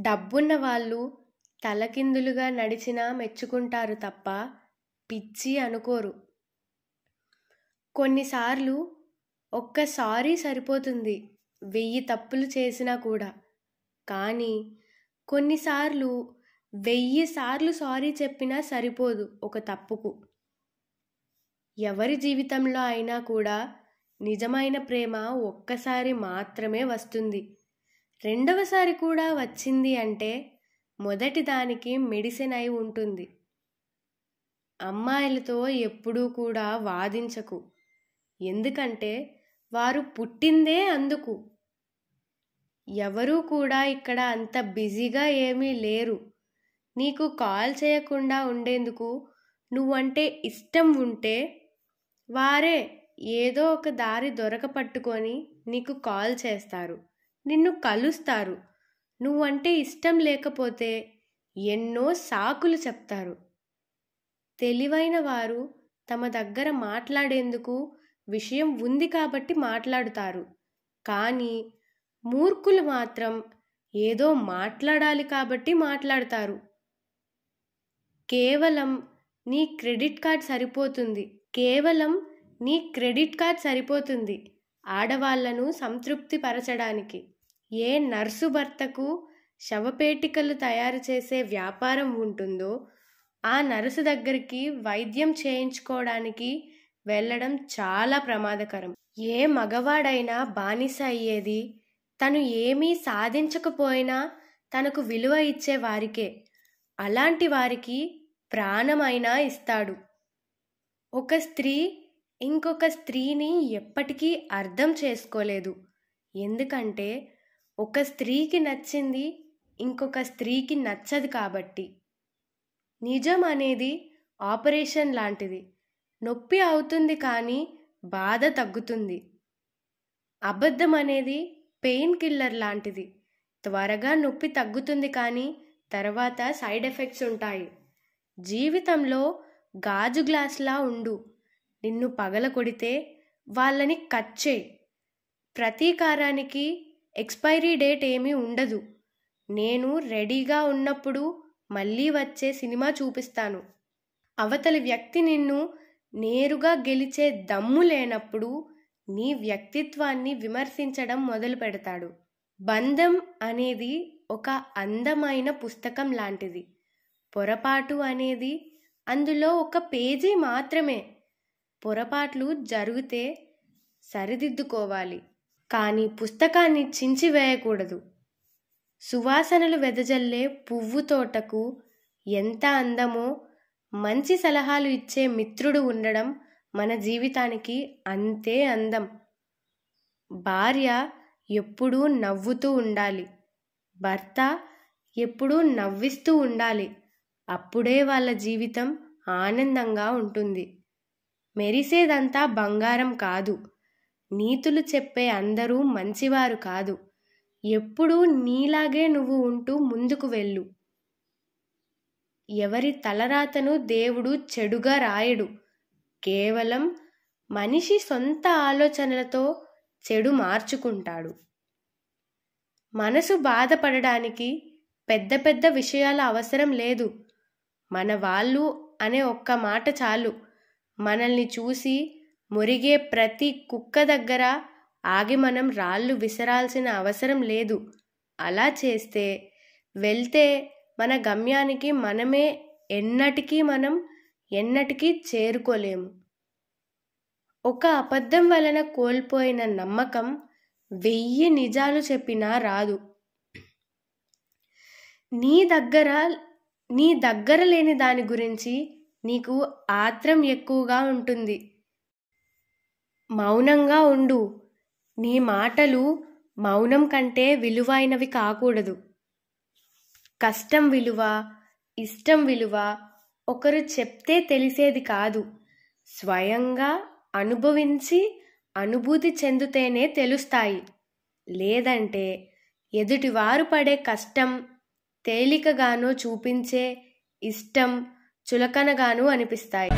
డబ్బున్న వాళ్ళు తలకిందులుగా నడిచినా మెచ్చుకుంటారు తప్ప పిచ్చి అనుకోరు. కొన్నిసార్లు ఒక్క సారీ సరిపోతుంది 1000 తప్పులు చేసినా కూడా. కానీ కొన్నిసార్లు 1000 సార్లు సారీ చెప్పినా సరిపోదు ఒక తప్పుకు. ఎవరి జీవితంలో అయినా కూడా నిజమైన ప్రేమ ఒక్కసారి మాత్రమే వస్తుంది. రెండవసారి కూడా వచ్చింది అంటే మొదటి దానికి మెడిసిన్ అయి ఉంటుంది. అమ్మాయిలతో ఎప్పుడూ కూడా వాదించకు, ఎందుకంటే వారు పుట్టిందే అందుకు. ఎవరూ కూడా ఇక్కడ అంత బిజీగా ఏమీ లేరు. నీకు కాల్ చేయకుండా ఉండేందుకు నువ్వంటే ఇష్టం ఉంటే వారే ఏదో ఒక దారి దొరకపట్టుకొని నీకు కాల్ చేస్తారు, నిన్ను కలుస్తారు. నువ్వంటే ఇష్టం లేకపోతే ఎన్నో సాకులు చెప్తారు. తెలివైన వారు తమ దగ్గర మాట్లాడేందుకు విషయం ఉంది కాబట్టి మాట్లాడుతారు. కానీ మూర్ఖులు మాత్రం ఏదో మాట్లాడాలి కాబట్టి మాట్లాడతారు. కేవలం నీ క్రెడిట్ కార్డ్ సరిపోతుంది ఆడవాళ్లను సంతృప్తి పరచడానికి. ఏ నర్సు భర్తకు శవపేటికలు తయారు చేసే వ్యాపారం ఉంటుందో ఆ నర్సు దగ్గరికి వైద్యం చేయించుకోవడానికి వెళ్ళడం చాలా ప్రమాదకరం. ఏ మగవాడైనా బానిస అయ్యేది తను ఏమీ సాధించకపోయినా తనకు విలువ ఇచ్చే వారికే. అలాంటి వారికి ప్రాణమైనా ఇస్తాడు. ఒక స్త్రీ ఇంకొక స్త్రీని ఎప్పటికీ అర్థం చేసుకోలేదు. ఎందుకంటే ఒక స్త్రీకి నచ్చింది ఇంకొక స్త్రీకి నచ్చదు కాబట్టి. నిజం అనేది ఆపరేషన్ లాంటిది. నొప్పి అవుతుంది కానీ బాధ తగ్గుతుంది. అబద్ధం అనేది పెయిన్ కిల్లర్ లాంటిది. త్వరగా నొప్పి తగ్గుతుంది కానీ తర్వాత సైడ్ ఎఫెక్ట్స్ ఉంటాయి. జీవితంలో గాజు గ్లాసులా ఉండు. నిన్ను పగల కొడితే వాళ్ళని కట్ చేయి. ప్రతీకారానికి ఎక్స్పైరీ డేట్ ఏమీ ఉండదు. నేను రెడీగా ఉన్నప్పుడు మళ్ళీ వచ్చే సినిమా చూపిస్తాను. అవతలి వ్యక్తి నిన్ను నేరుగా గెలిచే దమ్ము లేనప్పుడు నీ వ్యక్తిత్వాన్ని విమర్శించడం మొదలు పెడతాడు. బంధం అనేది ఒక అందమైన పుస్తకం లాంటిది. పొరపాటు అనేది అందులో ఒక పేజీ మాత్రమే. పొరపాట్లు జరిగితే సరిదిద్దుకోవాలి, కానీ పుస్తకాన్ని చించివేయకూడదు. సువాసనలు వెదజల్లే పువ్వు తోటకు ఎంత అందమో మంచి సలహాలు ఇచ్చే మిత్రుడు ఉండడం మన జీవితానికి అంతే అందం. భార్య ఎప్పుడూ నవ్వుతూ ఉండాలి, భర్త ఎప్పుడూ నవ్విస్తూ ఉండాలి. అప్పుడే వాళ్ళ జీవితం ఆనందంగా ఉంటుంది. మెరిసేదంతా బంగారం కాదు. నీతులు చెప్పే అందరూ మంచివారు కాదు. ఎప్పుడూ నీలాగే నువ్వు ఉంటూ ముందుకు వెళ్ళు. ఎవరి తలరాతను దేవుడు చెడుగా రాయడు. కేవలం మనిషి సొంత ఆలోచనలతో చెడు మార్చుకుంటాడు. మనసు బాధపడడానికి పెద్ద పెద్ద విషయాల అవసరం లేదు. మన వాళ్ళు అనే ఒక్క మాట చాలు. మనల్ని చూసి మురిగే ప్రతి కుక్క దగ్గర ఆగి మనం రాళ్ళు విసరాల్సిన అవసరం లేదు. అలా చేస్తే వెళ్తే మన గమ్యానికి మనమే ఎన్నటికీ చేరుకోలేము. ఒక అబద్ధం వలన కోల్పోయిన నమ్మకం 1000 నిజాలు చెప్పినా రాదు. నీ దగ్గర లేని దాని గురించి నీకు ఆత్రం ఎక్కువగా ఉంటుంది. మౌనంగా ఉండు. నీ మాటలు మౌనం కంటే విలువైనవి కాకూడదు. కష్టం విలువ, ఇష్టం విలువ ఒకరు చెప్తే తెలిసేది కాదు. స్వయంగా అనుభవించి అనుభూతి చెందితేనే తెలుస్తాయి. లేదంటే ఎదుటివారు పడే కష్టం తేలికగానో చూపించే ఇష్టం చులకనగానూ అనిపిస్తాయి.